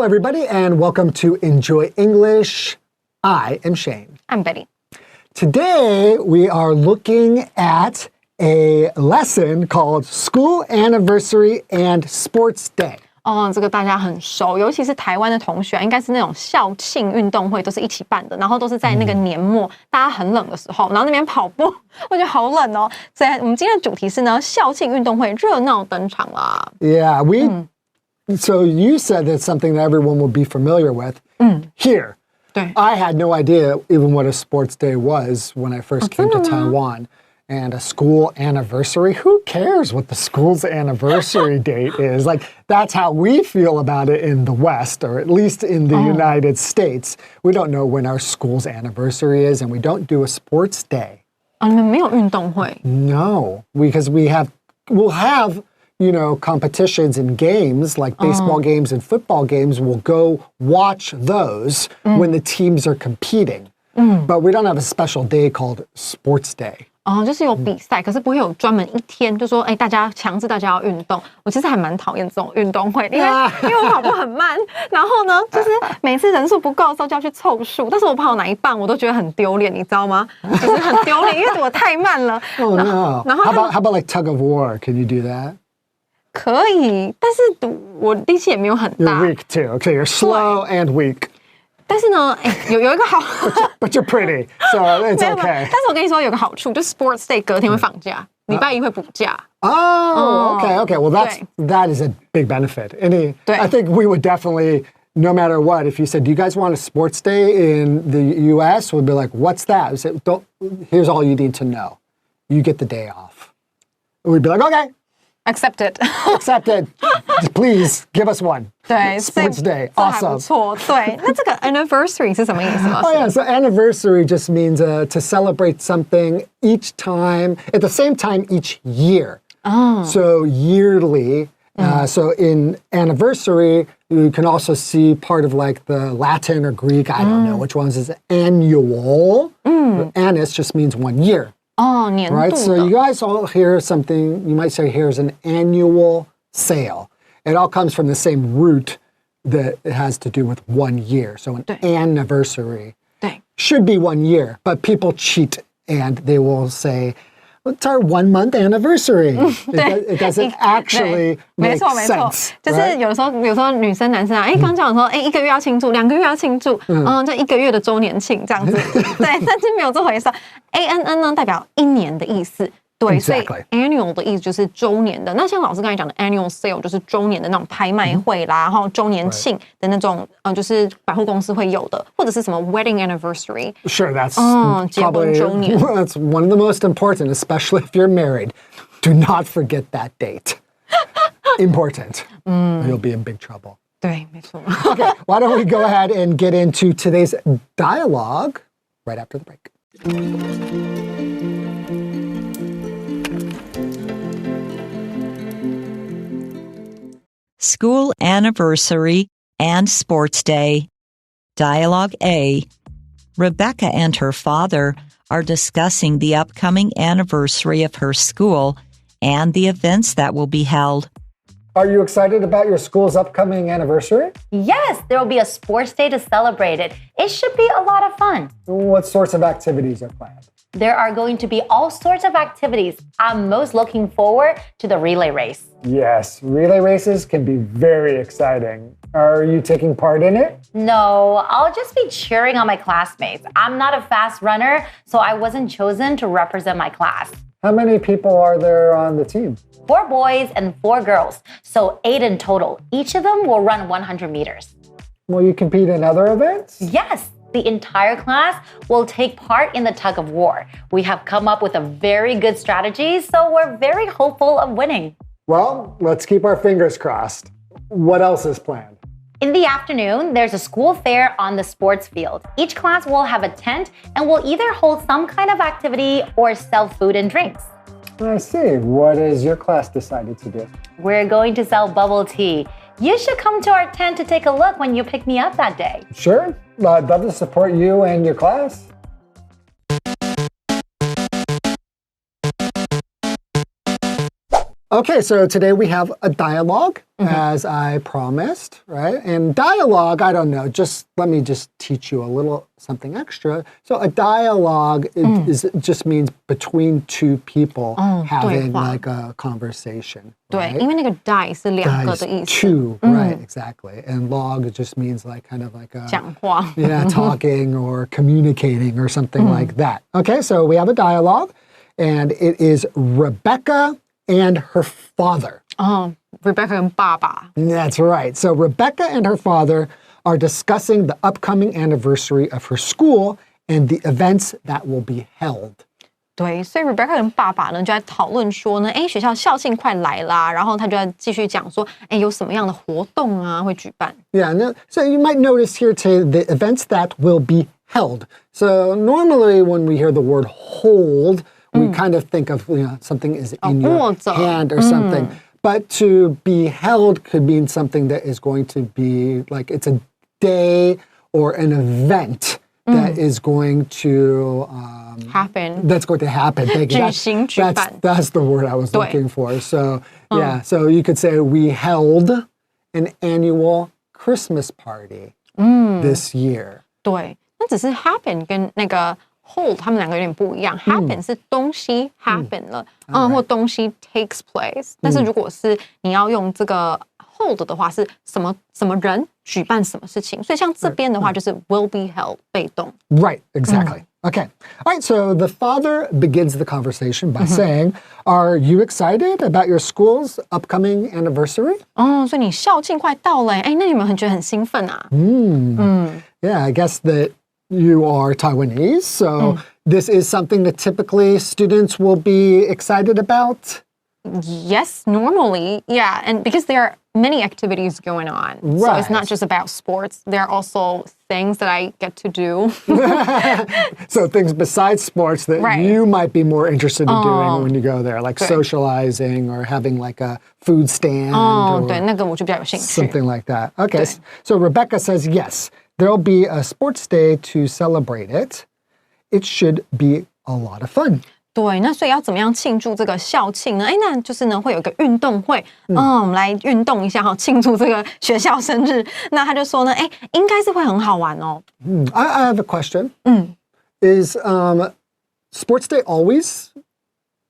everybody, and welcome to Enjoy English. I am Shane. I'm Betty. Today, we are looking at a lesson called School Anniversary and Sports Day. 这个大家很熟，尤其是台湾的同学，应该是那种校庆运动会都是一起办的，然后都是在那个年末，大家很冷的时候，然后那边跑步，我觉得好冷哦。所以我们今天的主题是呢，校庆运动会热闹登场啦。Yeah, So you said that's something that everyone will be familiar with. Here, 对 I had no idea even what a sports day was when I first came to Taiwan. And a school anniversary? Who cares what the school's anniversary date is? Like, that's how we feel about it in the West, or at least in the United States. We don't know when our school's anniversary is, and we don't do a sports day. 你们没有运动会 No, because we'll have, competitions and games, like baseball games and football games. We'll go watch those when the teams are competing. But we don't have a special day called Sports Day. 就是有比赛，可是不会有专门一天就说，大家强制大家要运动。我其实还蛮讨厌这种运动会，因为我跑步很慢，然后呢，就是每次人数不够的时候就要去凑数，但是我跑哪一棒我都觉得很丢脸，你知道吗？就是很丢脸，因为我太慢了。Oh no! How about like tug of war? Can you do that? 可以，但是我力气也没有很大。You're weak too. Okay, you're slow and weak. 但是呢，有一个好，But you're pretty, so it's okay. 但是我跟你说有个好处，就 Sports Day 隔天会放假，礼拜一会补假。Okay. Well, that is a big benefit. I think we would definitely, no matter what, if you said, "Do you guys want a sports day in the U.S.?" We'd be like, "What's that?" We said, "Here's all you need to know. You get the day off." We'd be like, "Okay." Accepted. Please give us one. 对 Sports Day. 这还不 Awesome. 错。对，那这个 anniversary 是什么意思吗？ So anniversary just means to celebrate something each time, at the same time each year. So yearly. So in anniversary, you can also see part of like the Latin or Greek, I don't know which ones is annual. Annus just means 1 year. 年度 Right? 的 So you guys all hear something, you might say here's an annual sale. It all comes from the same root that it has to do with 1 year. So an anniversary 对 should be 1 year, but people cheat and they will say, it's our 1 month anniversary. It doesn't actually 没 make 错没错 sense. 就是有时候女生男生啊，刚讲说1个月要庆祝，2个月要庆祝，就1个月的周年庆这样子，对，但是没有这回事。ANN 呢代表1年的意思。对，所以 annual 的意思就是周年的。那像老师刚才讲的 annual sale 就是周年的那种拍卖会啦，然后周年庆的那种，就是百货公司会有的，或者是什么 wedding anniversary。 Sure, that's 结婚 probably 周年。 that's one of the most important, especially if you're married. Do not forget that date. Important. Or you'll be in big trouble. 对，没错。Okay, why don't we go ahead and get into today's dialogue right after the break. School Anniversary and Sports Day. Dialogue A. Rebecca and her father are discussing the upcoming anniversary of her school and the events that will be held. Are you excited about your school's upcoming anniversary? Yes, there will be a sports day to celebrate it. It should be a lot of fun. What sorts of activities are planned? There are going to be all sorts of activities. I'm most looking forward to the relay race. Yes, relay races can be very exciting. Are you taking part in it? No, I'll just be cheering on my classmates. I'm not a fast runner, so I wasn't chosen to represent my class. How many people are there on the team? 4 boys and 4 girls, so 8 in total. Each of them will run 100 meters. Will you compete in other events? Yes, the entire class will take part in the tug of war. We have come up with a very good strategy, so we're very hopeful of winning. Well, let's keep our fingers crossed. What else is planned? In the afternoon, there's a school fair on the sports field. Each class will have a tent and will either hold some kind of activity or sell food and drinks. I see. What has your class decided to do? We're going to sell bubble tea. You should come to our tent to take a look when you pick me up that day. Sure. I'd love to support you and your class. Okay, so today we have a dialogue, as I promised, right? And dialogue, I don't know, let me teach you a little something extra. So a dialogue just means between two people having like a conversation. 对， right? 因为那个 die 是两个的意思。 Two, right, exactly. And log just means like kind of like a 讲话。 yeah, talking or communicating or something like that. Okay, so we have a dialogue, and it is Rebecca and her father. Rebecca 跟爸爸。 That's right. So Rebecca and her father are discussing the upcoming anniversary of her school and the events that will be held. 对，所以 Rebecca 跟爸爸呢就在讨论说呢，学校校庆快来啦，然后他就要继续讲说，有什么样的活動啊会举办。 Yeah, no, so you might notice here too the events that will be held. So normally when we hear the word hold, we kind of think of something is in your hand or something. But to be held could mean something that is going to be like it's a day or an event that is going to happen. That's going to happen. Thank you. 举行举办。 That's the word I was looking for. So yeah, so you could say we held an annual Christmas party this year. 对，那只是 happen 跟那个 hold 他们两个有点不一样。happen 是东西 happen 了，或东西 takes place。但是如果是你要用这个 hold 的话，是什么人举办什么事情。所以像这边的话就是 will be held 被动。 Right, exactly. Okay. All right, so the father begins the conversation by saying, "Are you excited about your school's upcoming anniversary?" 所以你校庆快到了，那你们觉得很兴奋啊？ Yeah, I guess that you are Taiwanese, so this is something that typically students will be excited about. Yes, normally, yeah, and because there are many activities going on, so it's not just about sports. There are also things that I get to do. So things besides sports that you might be more interested in doing when you go there, like socializing or having like a food stand or 对，那个我就比较有兴趣。 something like that. Okay, so Rebecca says yes, there'll be a sports day to celebrate it. It should be a lot of fun. 对，那所以要怎么样庆祝这个校庆呢？那就是呢会有一个运动会，我们来运动一下哈，庆祝这个学校生日。那他就说呢，应该是会很好玩哦。I have a question. Is sports day always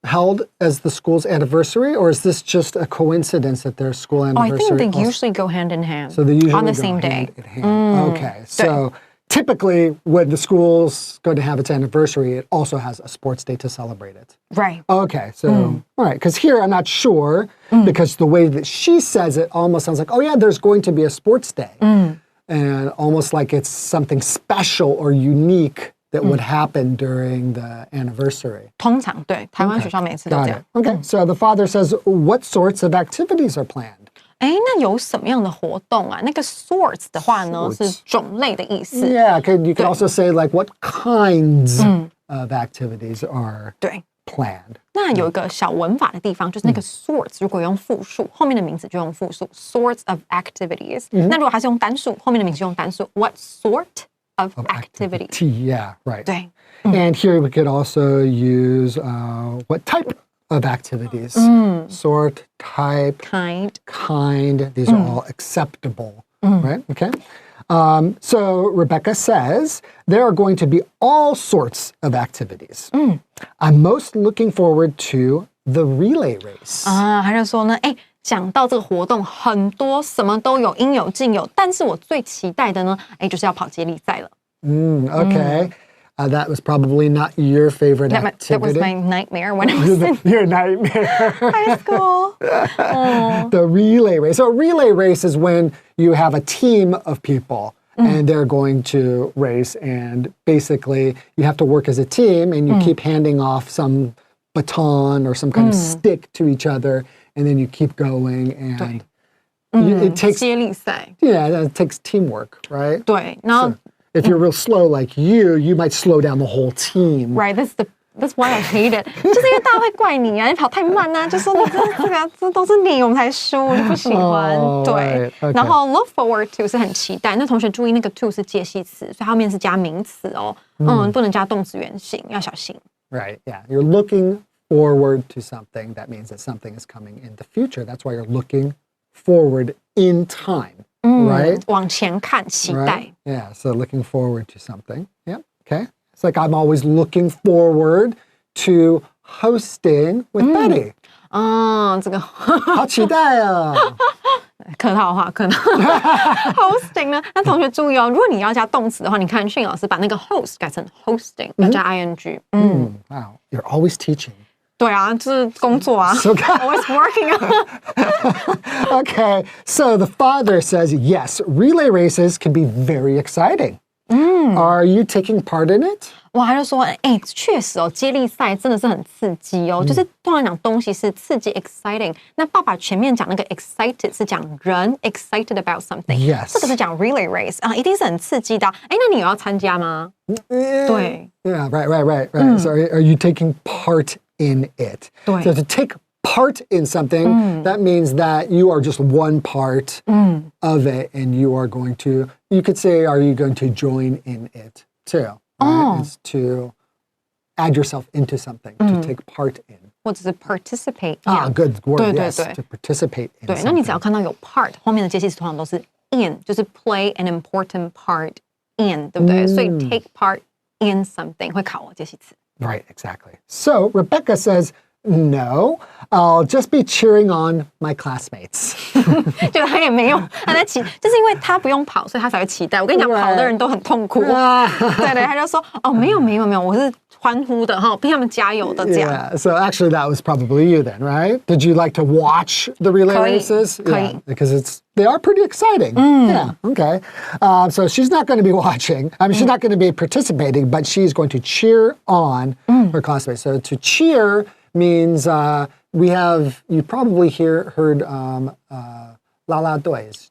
held as the school's anniversary, or is this just a coincidence that their school anniversary? I think they usually go hand in hand. So they usually on the go same day. hand in hand. Okay, so typically when the school's going to have its anniversary, it also has a sports day to celebrate it. Right. Okay, so all right, because here I'm not sure because the way that she says it almost sounds like, oh yeah, there's going to be a sports day, and almost like it's something special or unique that would happen during the anniversary. 通常对，台湾学校每次都这样。 Okay, so the father says, what sorts of activities are planned? 那有什么样的活动啊？那个 sorts 的话呢是种类的意思。 Yeah, you could also say like what kinds of activities are 对。 planned. 那有一个小文法的地方，就是那个 sorts 如果用复数，后面的名字就用复数 sorts of activities。那如果它是用单数，后面的名字就用单数 what sort of activity. Yeah, right. 对。 And here we could also use what type of activities. Sort, type, kind. These are all acceptable, right? Okay. So Rebecca says there are going to be all sorts of activities. I'm most looking forward to the relay race. 他就说呢，讲到这个活动很多，什么都有，应有尽有。但是我最期待的呢，就是要跑接力赛了。 Okay. That was probably not your favorite activity. That was my nightmare when I was in Your nightmare. high school. The relay race. So a relay race is when you have a team of people and they're going to race, and basically you have to work as a team and you keep handing off some baton or some kind of stick to each other, and then you keep going, and it takes 接力赛。 it takes teamwork, right? 对，然后 If you're real slow like you might slow down the whole team. Right, that's why I hate it. 就是因为大家会怪你啊，你跑太慢啊，就说你这都是你，我们才输，我就不喜欢。对，然后 look forward to 是很期待。那同学注意，那个 to 是介系词，所以它后面是加名词哦。不能加动词原形，要小心。 Right, yeah. You're looking forward to something, that means that something is coming in the future. That's why you're looking forward in time, right? 往前看，期待。Right? Yeah, so looking forward to something. Yep, okay. It's like I'm always looking forward to hosting with Betty. 这个好期待啊！客套话，hosting 呢？那同学注意哦，如果你要加动词的话，你看训老师把那个 host 改成 hosting，要加 ing。Wow, you're always teaching. 对啊，就是工作啊 always working 啊。Okay, so the father says, yes, relay races can be very exciting. Are you taking part in it? 哇，他就说，确实哦，接力赛真的是很刺激哦。就是通常讲东西是刺激 exciting， 那爸爸前面讲那个 excited 是讲人 excited about something， Yes. 这个是讲 relay race 啊，一定是很刺激的。那你有要参加吗？对 Yeah, right. So are you taking part in it? 对 So to take part in something, that means that you are just one part of it and you are going to, you could say, are you going to join in it too? Right? It's to add yourself into something, to take part in. 或者是 participate。Good word, 对 yes, 对 to participate in 对，那你只要 something. 看到有 part 后面的介系词通常都是 in， 就是 play an important part in， 对不对？所以 take part in something 会考我介系词。Right, exactly. So Rebecca says, no, I'll just be cheering on my classmates. 就他也没有，他在期，就是因为他不用跑，所以他才会期待。我跟你讲，跑的人都很痛苦。对，他就说，没有，我是欢呼的哈，替他们加油的这样。Yeah, so actually that was probably you then, right? Did you like to watch the relay 可以 races? 可以 Yeah, because they are pretty exciting. Yeah, okay. So she's not going to be watching. I mean, she's not going to be participating, but she's going to cheer on her classmates. So to cheer means you probably heard la la dois,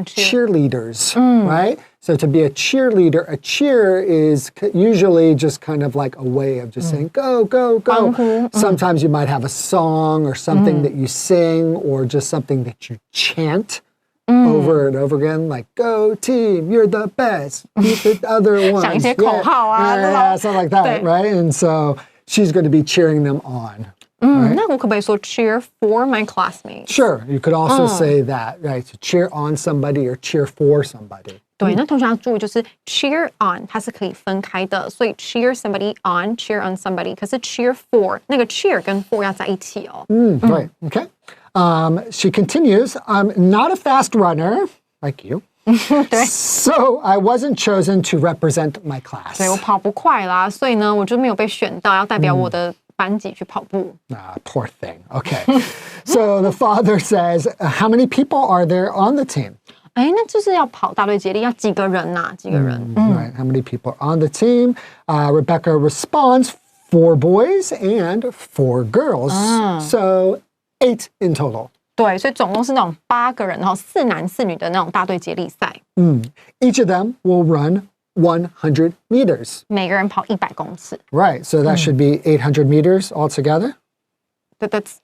cheerleaders, right? So to be a cheerleader, a cheer is usually just kind of like a way of just saying, go, go, go. Sometimes you might have a song or something that you sing or just something that you chant over and over again, like, go team, you're the best, beat the other ones. 讲一些口号啊， yeah, something like that, right? And so she's going to be cheering them on. 那我可不可以说 cheer for my classmates？ Sure, you could also say that, right? To cheer on somebody or cheer for somebody. 对，那同学要注意，就是 cheer on 它是可以分开的，所以 cheer somebody on，cheer on somebody， 可是 cheer for 那个 cheer 跟 for 要在一起哦。Right, okay. She continues, I'm not a fast runner, like you. 对， So I wasn't chosen to represent my class. 对我跑不快啦，所以呢，我就没有被选到要代表我的班级去跑步。Poor thing. Okay. So the father says, how many people are there on the team? 那就是要跑大队接力，要几个人呐？几个人？ Right. How many people are on the team? Rebecca responds, 4 boys and 4 girls. So 8 in total. 对，所以总共是那种8个人，然后4男4女的那种大队接力赛。Each of them will run 100 meters. 每个人跑100公尺。 Right. So that should be 800 meters altogether. That's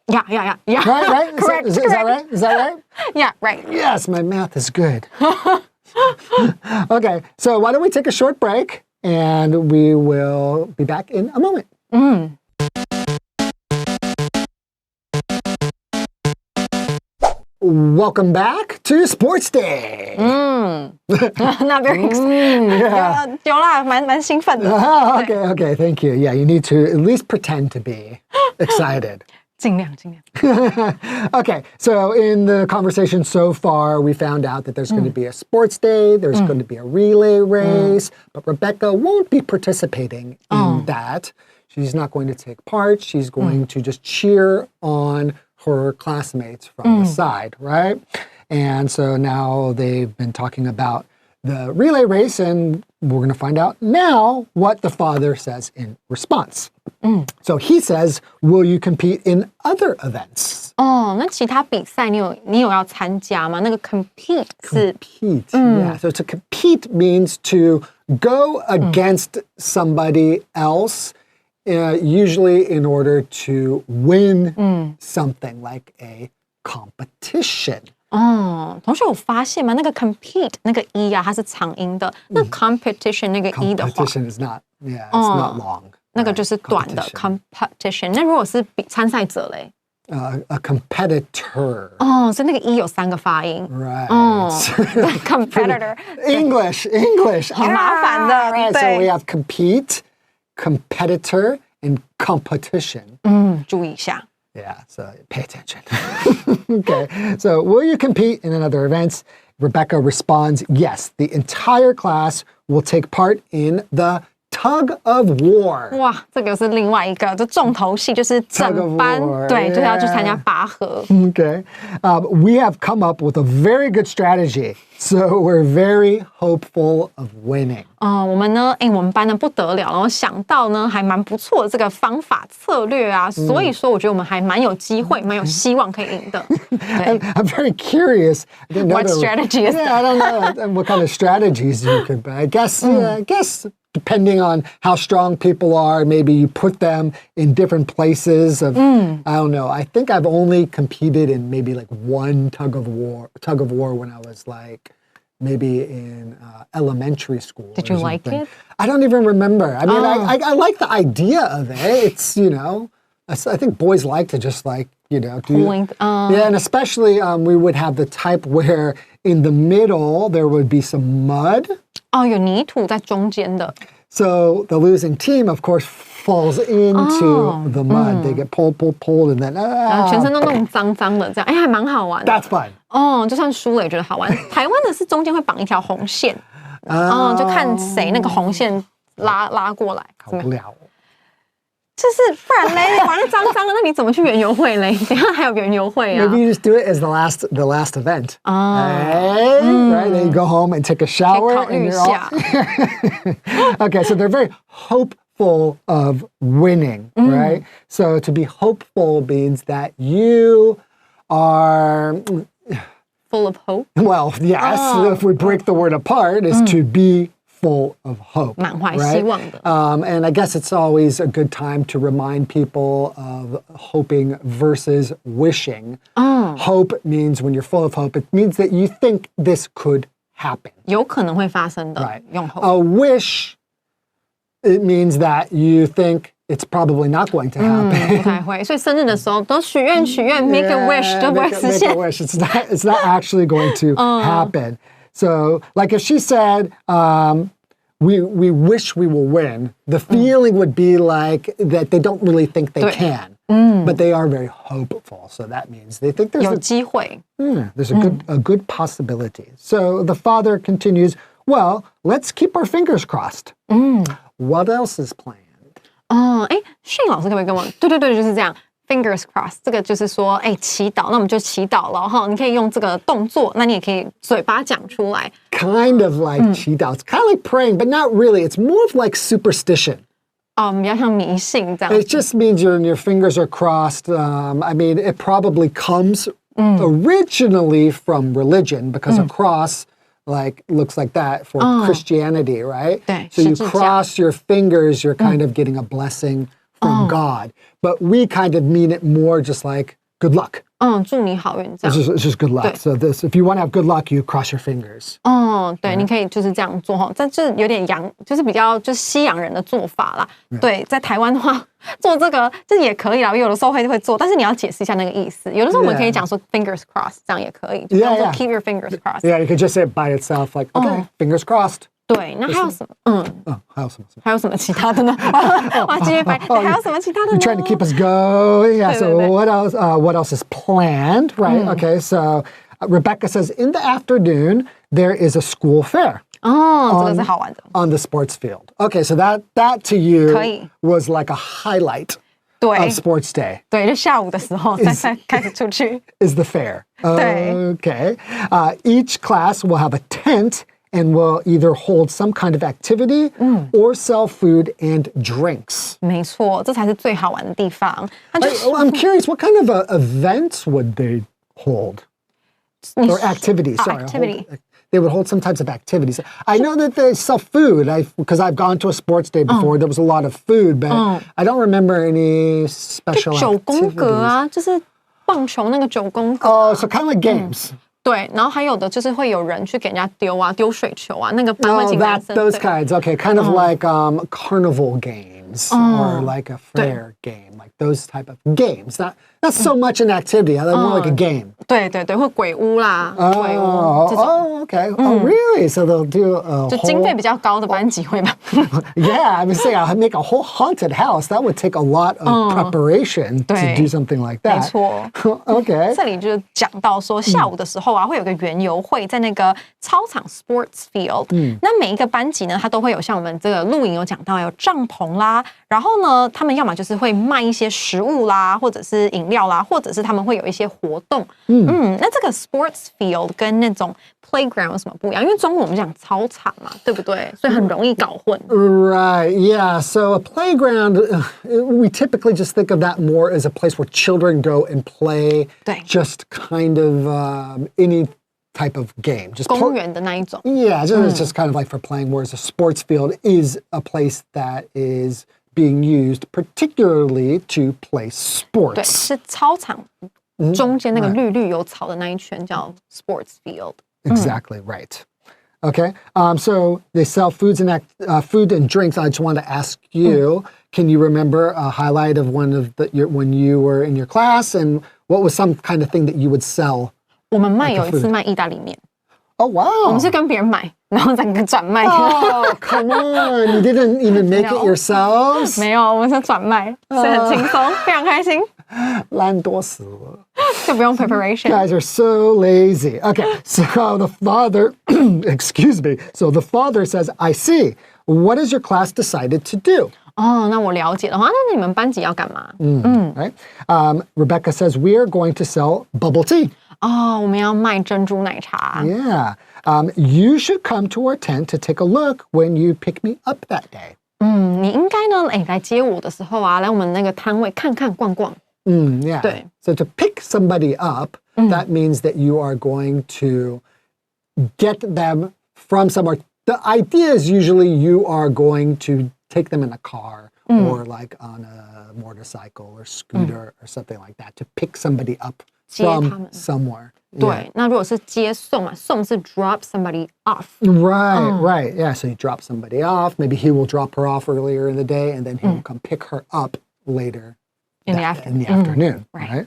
yeah. Right? Correct. Is that right? Is that right? Yeah, right. Yes, my math is good. Okay, so why don't we take a short break and we will be back in a moment. Welcome back to Sports Day. Not very excited. 有啦，蛮兴奋的。 Okay, thank you. Yeah, you need to at least pretend to be excited. 尽量。 Okay, so in the conversation so far, we found out that there's going to be a sports day, there's going to be a relay race, but Rebecca won't be participating in that. She's not going to take part. She's going to just cheer on her classmates from the side, right? And so now they've been talking about the relay race, and we're going to find out now what the father says in response. So he says, will you compete in other events? 那其他比赛你有要参加吗？那个 compete 是 Compete, yeah. So to compete means to go against somebody else, usually in order to win something like a competition. 同学有发现吗？那个 compete 那个 e 啊，它是长音的。那 competition 那个 e 的话 Competition is not, it's not long. 那个就是短的 competition。那如果是比参赛者嘞？A competitor. 哦，所以那个有3个发音。Right. 哦，competitor. English. 好麻烦的。Right. So we have compete, competitor, and competition. 注意一下。Yeah, so pay attention. Okay, so will you compete in another events? Rebecca responds, yes, the entire class will take part in the tug of war. 哇，这个是另外一个，就重头戏，就是整班对，就是要去参加拔河。Okay, we have come up with a very good strategy, so we're very hopeful of winning. 我们呢，我们班呢不得了，然后想到呢还蛮不错的这个方法策略啊，所以说我觉得我们还蛮有机会，蛮有希望可以赢的。I'm very curious. What strategy is that? I don't know what kind of strategies you could, but I guess depending on how strong people are, maybe you put them in different places of, I don't know. I think I've only competed in maybe like one tug of war when I was like maybe in elementary school. Did you like it? I don't even remember. I mean, I like the idea of it. It's, I think boys like to just like, do yeah, and especially we would have the type where in the middle there would be some mud. 有泥土在中间的。So the losing team, of course, falls into the mud. They get pulled, and then 全身都弄脏脏的，这样还蛮好玩的。That's fun. 就算输了也觉得好玩。台湾的是中间会绑一条红线，就看谁那个红线拉过来。好无聊。就是不然嘞，玩的脏脏的，那你怎么去园游会嘞？等一下还有园游会啊。Maybe you just do it as the last event. Right? Then you go home and take a shower. And you're all... Okay, so they're very hopeful of winning, right? So to be hopeful means that you are... Full of hope? Well, yes. If we break the word apart, is to be full of hope, 满怀希望的。And I guess it's always a good time to remind people of hoping versus wishing. Hope means when you're full of hope, it means that you think this could happen. 有可能会发生的。Right. 用 hope. A wish, it means that you think it's probably not going to happen. 不太会，所以生日的时候都许愿 make a wish 都不会实现。Make a wish. It's not actually going to happen. So, like if she said, we wish we will win, the feeling would be like that they don't really think they can, but they are very hopeful. So that means they think there's 有机会。there's a good possibility. So the father continues, well, let's keep our fingers crossed. What else is planned? 训老师可不可以跟我？对，就是这样。Fingers crossed， 这个就是说，祈祷，那我们就祈祷了哈。你可以用这个动作，那你也可以嘴巴讲出来。Kind of like 祈祷，it's kind of like praying, but not really. It's more of like superstition. 比较像迷信这样。It just means your fingers are crossed. I mean, it probably comes originally from religion because a cross looks like that for Christianity, right? 对， So you 十字架。 cross your fingers, you're kind of getting a blessing from God. But we kind of mean it more just like good luck. 祝你好运这样。 It's just good luck. So if you want to have good luck, you cross your fingers. 对，你可以就是这样做哈，这就是有点就是比较就是西洋人的做法啦。对，在台湾的话做这个这也可以啦，有的时候会做，但是你要解释一下那个意思。有的时候我们可以讲说 fingers crossed， 这样也可以，就叫做 keep your fingers crossed。 Yeah, you could just say it by itself, like okay, fingers crossed. 对，那还有什么？还有什么其他的呢？我继续摆，还有什么其他的呢？ You're trying to keep us going. Yeah. So 对。 what else? What else is planned? Right. Okay. So Rebecca says in the afternoon there is a school fair. 这个是好玩的。 On the sports field. Okay. So that to you 可以。 was like a highlight 对。 of sports day. 对，就下午的时候才开始出去。 Is the fair. 对。 Okay. Each class will have a tent. And will either hold some kind of activity or sell food and drinks. 没错，这才是最好玩的地方。I'm curious, what kind of events would they hold? Or activities, sorry. Activity. They would hold some types of activities. I know that they sell food, because I've gone to a sports day before. There was a lot of food, but I don't remember any special 9宫格 activities. 啊，就是棒球那个9宫格。 Oh, so kind of like games. 对，然后还有的就是会有人去给人家丢水球啊，那个班会请男生。 Those kinds. Okay, kind of like carnival games. games or like a fair game, like those type of games. Not so much an activity, more like a game. 对对对，或鬼屋啦，鬼屋这种。Okay. Oh, really? So they'll do a 就经费比较高的班级会吧。Yeah, I would say I'll make a whole haunted house. That would take a lot of preparation to do something like that. 没错。Okay. 这里就讲到说，下午的时候啊，会有个园游会在那个操场 sports field。那每一个班级呢，它都会有像我们这个录影有讲到有帐篷啦，然后呢，他们要么就是会卖一些食物啦，或者是饮料啦，或者是他们会有一些活动。那这个 sports field 跟那种 playground 有什么不一样？因为中文我们讲操场嘛，对不对？所以很容易搞混。Right, yeah. So a playground, we typically just think of that more as a place where children go and play 对。 just kind of any type of game. Just 公园的那一种。Yeah, it's just kind of like for playing, whereas a sports field is a place that is being used particularly to play 对， sports. 是操场中间那个绿绿有草的那一圈叫 sports field。 Exactly right. Okay, so they sell food and drinks. I just want to ask you, can you remember a highlight of when you were in your class, and what was some kind of thing that you would sell? 我们有一次卖意大利面。 Oh, wow. 我们是跟别人买，然后整个转卖。 Oh, come on. You didn't even make it yourselves? 没有，我们是转卖，所以很轻松，非常开心，懒惰死了。就不用 preparation。 Guys are so lazy. Okay, so the father, excuse me. So the father says, I see. What has your class decided to do? 哦，那我了解的话，那你们班级要干嘛？ Right? Rebecca says, we are going to sell bubble tea. 哦，我们要卖珍珠奶茶。 Yeah. You should come to our tent to take a look when you pick me up that day. 你应该呢，来接我的时候啊，来我们那个摊位看看逛逛。 Yeah. 对。 So to pick somebody up, that means that you are going to get them from somewhere. The idea is usually you are going to take them in a car or like on a motorcycle or scooter or something like that to pick somebody up from somewhere. 对，那如果是接送啊，送是 drop somebody off。 Right. Yeah, so you drop somebody off. Maybe he will drop her off earlier in the day, and then he will come pick her up later in the afternoon. Right.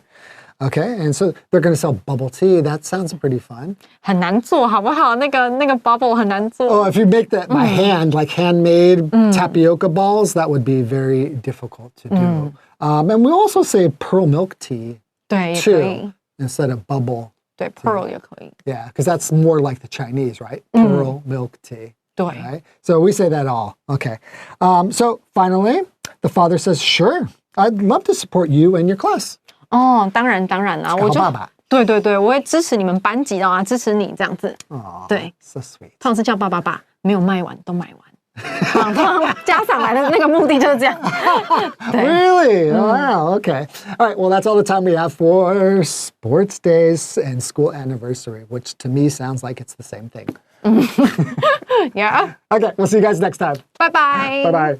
Okay, and so they're going to sell bubble tea. That sounds pretty fun. 很难做，好不好？那个 bubble 很难做。 Oh, if you make that by hand, like handmade tapioca balls, that would be very difficult to do. And we also say pearl milk tea 对，也可以。 too, instead of bubble. 对 ，pearl 也可以。 Yeah, because that's more like the Chinese, right? Pearl milk tea. 对。 Right? So we say that all. Okay. So finally, the father says, sure, I'd love to support you and your class. 哦，当然啦，我就好爸爸。对对对，我会支持你们班级的啊，支持你这样子。 Aw, 对 so sweet. 通常是叫爸爸爸，没有卖完都买完。通常家长来的那个目的就是这样。对。 Really? Wow, okay. All right, well, that's all the time we have for sports days and school anniversary, which to me sounds like it's the same thing. Yeah. Okay, we'll see you guys next time. Bye bye. Bye-bye.